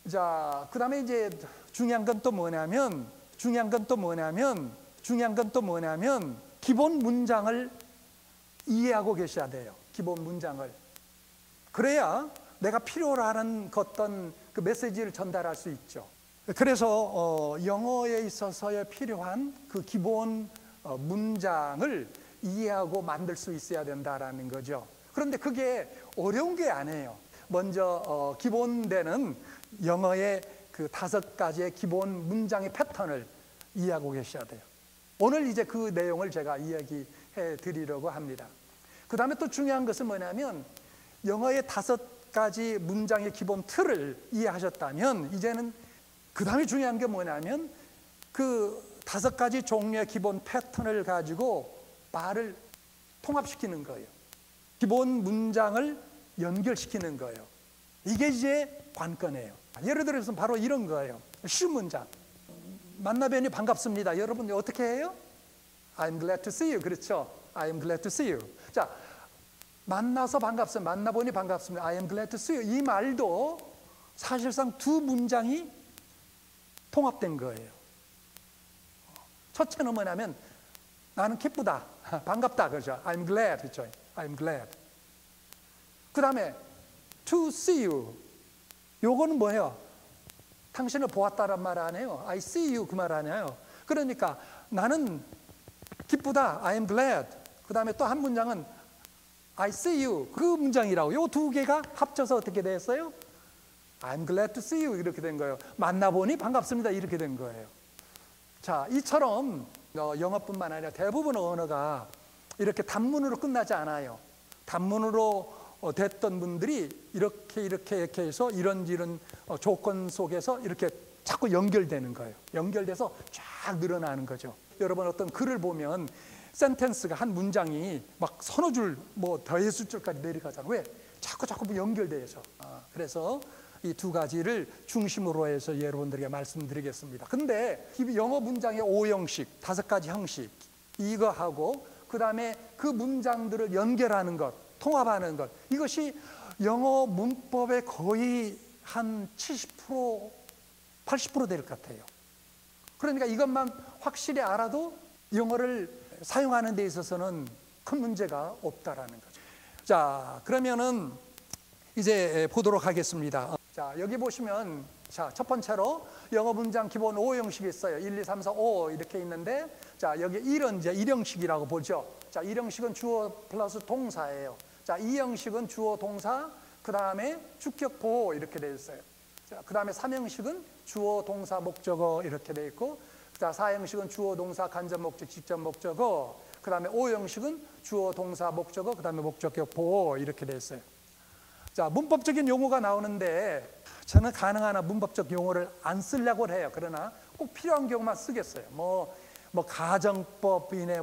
자, 그 다음에 이제 중요한 건 또 뭐냐면 기본 문장을 이해하고 계셔야 돼요. 기본 문장을. 그래야 내가 필요로 하는 어떤 그 메시지를 전달할 수 있죠. 그래서 영어에 있어서의 필요한 그 기본 문장을 이해하고 만들 수 있어야 된다라는 거죠. 그런데 그게 어려운 게 아니에요. 먼저 기본되는 영어의 그 5가지의 기본 문장의 패턴을 이해하고 계셔야 돼요. 오늘 이제 그 내용을 제가 이야기해 드리려고 합니다. 그 다음에 또 중요한 것은 뭐냐면 영어의 5가지 문장의 기본 틀을 이해하셨다면 이제는 그 다음에 중요한 게 뭐냐면 그 5가지 종류의 기본 패턴을 가지고 말을 통합시키는 거예요. 기본 문장을 연결시키는 거예요. 이게 이제 관건이에요. 예를 들어서 바로 이런 거예요. 쉬운 문장. 만나 뵈니 반갑습니다. 여러분 어떻게 해요? I'm glad to see you. 그렇죠? I'm glad to see you. 자, 만나서 반갑습니다. 만나보니 반갑습니다. I am glad to see you. 이 말도 사실상 두 문장이 통합된 거예요. 첫째는 뭐냐면 나는 기쁘다, 반갑다, 그렇죠? I'm glad, 그렇죠? I'm glad. 그 다음에 to see you. 요거는 뭐예요? 당신을 보았다란 말 아니에요. I see you 그 말 아니에요. 그러니까 나는 기쁘다, I am glad. 그 다음에 또 한 문장은 I see you 그 문장이라고. 요 두 개가 합쳐서 어떻게 됐어요? I'm glad to see you 이렇게 된 거예요. 만나보니 반갑습니다 이렇게 된 거예요. 자, 이처럼 영어뿐만 아니라 대부분 언어가 이렇게 단문으로 끝나지 않아요. 단문으로 됐던 분들이 이렇게 해서 이런 조건 속에서 이렇게 자꾸 연결되는 거예요. 연결돼서 쫙 늘어나는 거죠. 여러분 어떤 글을 보면 센텐스가 한 문장이 막 서너 줄 뭐 더했을 줄까지 내려가잖아요. 왜? 자꾸 연결돼서. 그래서 이 두 가지를 중심으로 해서 여러분들에게 말씀드리겠습니다. 근데 영어 문장의 5형식, 5가지 형식 이거 하고 그 다음에 그 문장들을 연결하는 것, 통합하는 것, 이것이 영어 문법의 거의 한 70%, 80% 될 것 같아요. 그러니까 이것만 확실히 알아도 영어를 사용하는 데 있어서는 큰 문제가 없다라는 거죠. 자, 그러면은 이제 보도록 하겠습니다. 자, 여기 보시면 자, 첫 번째로 영어 문장 기본 5형식이 있어요. 1, 2, 3, 4, 5 이렇게 있는데 자, 여기 1은 이제 1형식이라고 보죠. 자, 1형식은 주어 플러스 동사예요. 자, 2형식은 주어 동사 그 다음에 주격 보호 이렇게 되어 있어요. 자, 그 다음에 3형식은 주어 동사 목적어 이렇게 되어 있고 자, 4형식은 주어 동사 간접 목적 직접 목적어 그 다음에 5형식은 주어 동사 목적어 그 다음에 목적격 보호 이렇게 되어 있어요. 자, 문법적인 용어가 나오는데 저는 가능한 한 문법적 용어를 안 쓰려고 해요. 그러나 꼭 필요한 경우만 쓰겠어요. 뭐 가정법이네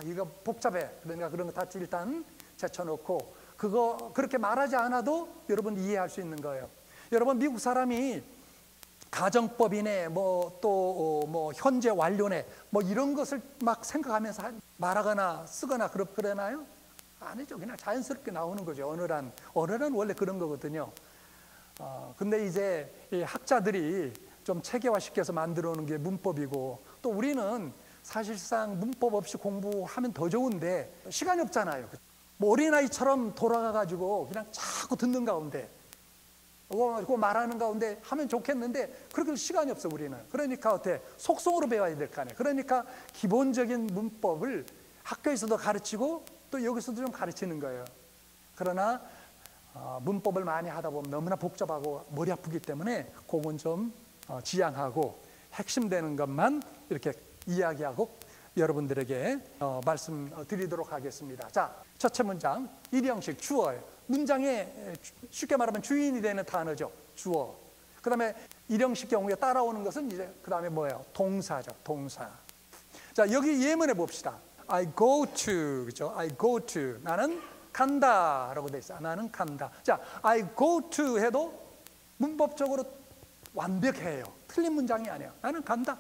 이거 복잡해. 그러니까 그런 거 다 일단 제쳐놓고 그거 그렇게 말하지 않아도 여러분 이해할 수 있는 거예요. 여러분 미국 사람이 가정법이네 또 현재 완료네 이런 것을 막 생각하면서 말하거나 쓰거나 그러나요? 아니죠. 그냥 자연스럽게 나오는 거죠. 언어란 원래 그런 거거든요. 근데 이제 이 학자들이 좀 체계화시켜서 만들어 오는 게 문법이고 또 우리는 사실상 문법 없이 공부하면 더 좋은데 시간이 없잖아요. 어린아이처럼 돌아가가지고 그냥 자꾸 듣는 가운데 그거 말하는 가운데 하면 좋겠는데 그렇게 시간이 없어 우리는. 그러니까 어때? 속성으로 배워야 될 거 아니에요. 그러니까 기본적인 문법을 학교에서도 가르치고 또 여기서도 좀 가르치는 거예요. 그러나 문법을 많이 하다 보면 너무나 복잡하고 머리 아프기 때문에 그건 좀 지양하고 핵심되는 것만 이렇게 이야기하고 여러분들에게 말씀드리도록 하겠습니다. 자, 첫째 문장 1형식 주어예요. 문장에 쉽게 말하면 주인이 되는 단어죠. 주어. 그 다음에 1형식 경우에 따라오는 것은 이제 그 다음에 뭐예요? 동사죠. 동사. 자, 여기 예문해 봅시다. I go to, 그죠? I go to. 나는 간다 라고 돼 있어요. 나는 간다. 자, I go to 해도 문법적으로 완벽해요. 틀린 문장이 아니에요. 나는 간다.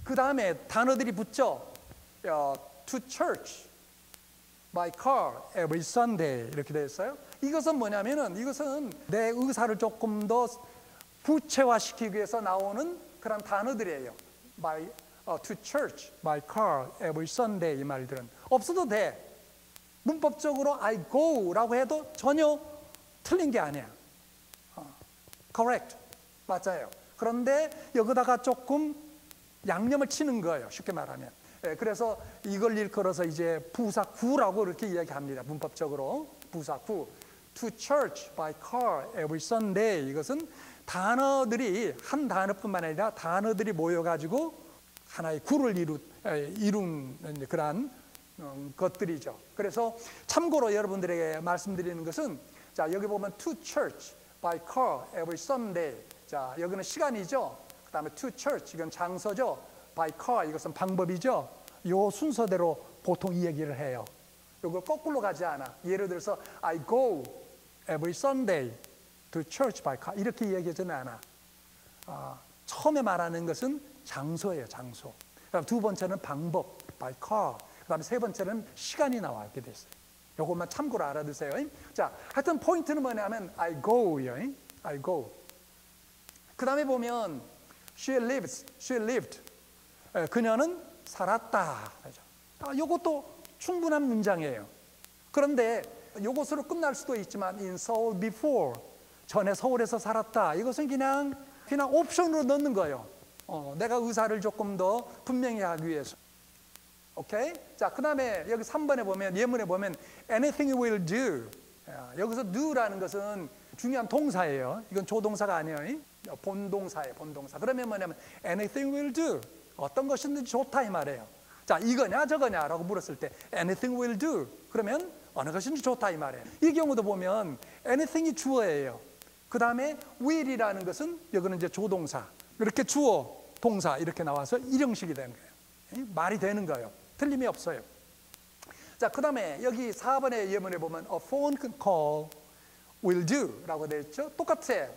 그 다음에 단어들이 붙죠. To church by car every Sunday 이렇게 돼 있어요. 이것은 뭐냐면은 이것은 내 의사를 조금 더 구체화시키기 위해서 나오는 그런 단어들이에요. To church, by car, every Sunday 이 말들은 없어도 돼. 문법적으로 I go라고 해도 전혀 틀린 게 아니야. Correct, 맞아요. 그런데 여기다가 조금 양념을 치는 거예요. 쉽게 말하면. 그래서 이걸 일컬어서 이제 부사구라고 이렇게 이야기합니다. 문법적으로 부사구. To church by car every Sunday. 이것은 단어들이 한 단어뿐만 아니라 단어들이 모여가지고 하나의 구를 이룬 그러한 것들이죠. 그래서 참고로 여러분들에게 말씀드리는 것은 자 여기 보면 to church by car every Sunday. 자 여기는 시간이죠. 그 다음에 to church 이건 장소죠. by car 이것은 방법이죠. 요 순서대로 보통 이 얘기를 해요. 이걸 거꾸로 가지 않아. 예를 들어서 I go every Sunday to church by car 이렇게 얘기하지는 않아. 처음에 말하는 것은 장소예요. 장소. 그다음 두 번째는 방법 by car. 그다음에 세 번째는 시간이 나왔게 됐어요. 이것만 참고로 알아두세요. 자, 하여튼 포인트는 뭐냐면 I go요. I go. 그 다음에 보면 she lived. 그녀는 살았다. 이것도 충분한 문장이에요. 그런데 이것으로 끝날 수도 있지만 in Seoul before. 전에 서울에서 살았다. 이것은 그냥 옵션으로 넣는 거예요. 내가 의사를 조금 더 분명히 하기 위해서. 오케이? 자, 그 다음에 여기 3번에 보면, 예문에 보면 anything will do. 여기서 do라는 것은 중요한 동사예요. 이건 조동사가 아니에요. 본동사예요, 본동사. 그러면 뭐냐면 anything will do. 어떤 것이든지 좋다 이 말이에요. 자, 이거냐 저거냐 라고 물었을 때 anything will do. 그러면 어느 것이든지 좋다 이 말이에요. 이 경우도 보면 anything이 주어예요. 그 다음에 will이라는 것은 여기는 이제 조동사. 이렇게 주어, 동사 이렇게 나와서 일형식이 되는 거예요. 말이 되는 거예요. 틀림이 없어요. 자, 그 다음에 여기 4번의 예문에 보면 a phone call will do 라고 되어 있죠. 똑같아.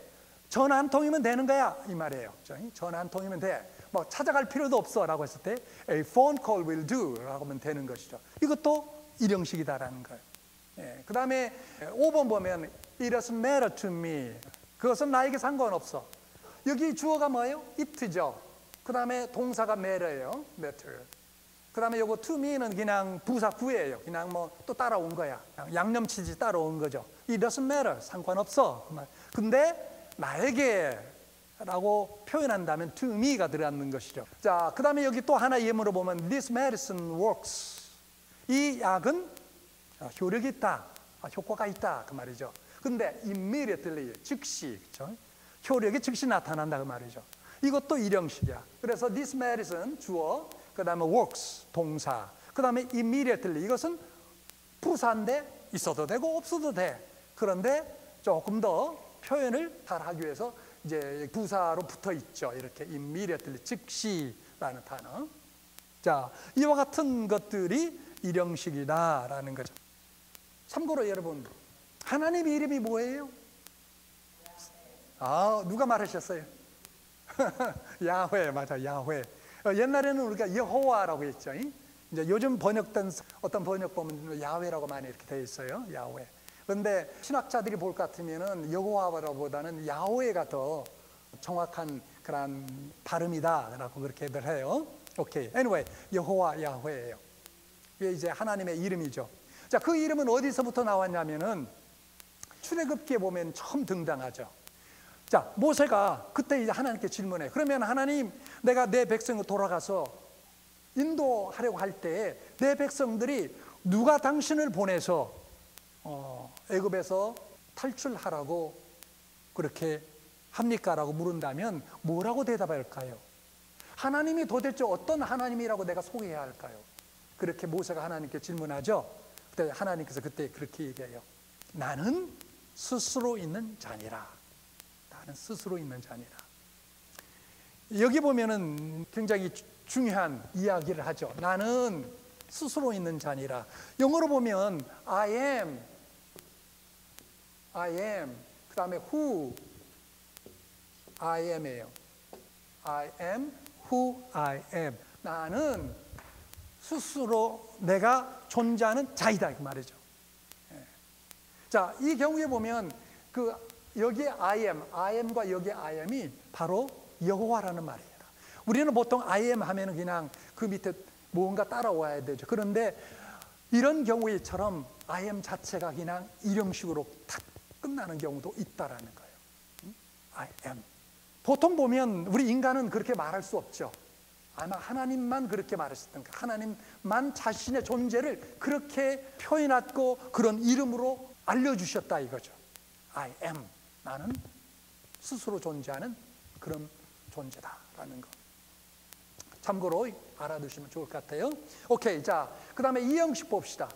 전화 한 통이면 되는 거야 이 말이에요. 전화 한 통이면 돼. 뭐 찾아갈 필요도 없어 라고 했을 때 a phone call will do 라고 하면 되는 것이죠. 이것도 일형식이다라는 거예요. 그 다음에 5번 보면 it doesn't matter to me. 그것은 나에게 상관없어. 여기 주어가 뭐예요? it죠. 그 다음에 동사가 matter예요. matter. 그 다음에 요거 to me는 그냥 부사구예요. 그냥 뭐 또 따라온 거야. 양념치즈 따라온 거죠. It doesn't matter. 상관없어. 근데 나에게 라고 표현한다면 to me가 들어가는 것이죠. 자, 그 다음에 여기 또 하나 예문으로 보면 this medicine works. 이 약은 효력이 있다. 효과가 있다. 그 말이죠. 근데 immediately, 즉시. 그렇죠? 효력이 즉시 나타난다. 그 말이죠. 이것도 일형식이야. 그래서 this medicine, 주어, 그 다음에 works, 동사, 그 다음에 immediately, 이것은 부사인데 있어도 되고 없어도 돼. 그런데 조금 더 표현을 잘하기 위해서 이제 부사로 붙어 있죠. 이렇게 immediately, 즉시라는 단어. 자, 이와 같은 것들이 일형식이다라는 거죠. 참고로 여러분, 하나님 이름이 뭐예요? 누가 말하셨어요? 야훼, 맞아, 야훼. 옛날에는 우리가 여호와라고 했죠. 이제 요즘 번역된 어떤 번역 보면 야훼라고 많이 이렇게 되어 있어요. 야훼. 그런데 신학자들이 볼 것 같으면은 여호와보다는 야훼가 더 정확한 그런 발음이다라고 그렇게들 해요. 오케이. Anyway, 여호와 야훼예요. 이게 이제 하나님의 이름이죠. 자, 그 이름은 어디서부터 나왔냐면은 출애굽기에 보면 처음 등장하죠. 자, 모세가 그때 이제 하나님께 질문해. 그러면 하나님, 내가 내 백성을 돌아가서 인도하려고 할 때 내 백성들이 누가 당신을 보내서 애굽에서 탈출하라고 그렇게 합니까? 라고 물은다면 뭐라고 대답할까요? 하나님이 도대체 어떤 하나님이라고 내가 소개해야 할까요? 그렇게 모세가 하나님께 질문하죠. 그때 하나님께서 그때 그렇게 얘기해요. 나는 스스로 있는 자니라. 나는 스스로 있는 자니라. 여기 보면은 굉장히 중요한 이야기를 하죠. 나는 스스로 있는 자니라. 영어로 보면 I am, 그 다음에 who I am이에요. I am who I am. 나는 스스로 내가 존재하는 자이다 그 말이죠. 자, 이 경우에 보면 그 여기에 I am과 여기에 I am이 바로 여호와라는 말이에요. 우리는 보통 I am 하면은 그냥 그 밑에 뭔가 따라와야 되죠. 그런데 이런 경우에처럼 I am 자체가 그냥 이름식으로 탁 끝나는 경우도 있다라는 거예요. I am. 보통 보면 우리 인간은 그렇게 말할 수 없죠. 아마 하나님만 그렇게 말하셨던 거예요. 하나님만 자신의 존재를 그렇게 표현했고 그런 이름으로 알려주셨다 이거죠. I am. 나는 스스로 존재하는 그런 존재다라는 거. 참고로 알아두시면 좋을 것 같아요. 오케이, 자, 그 다음에 이 형식 봅시다.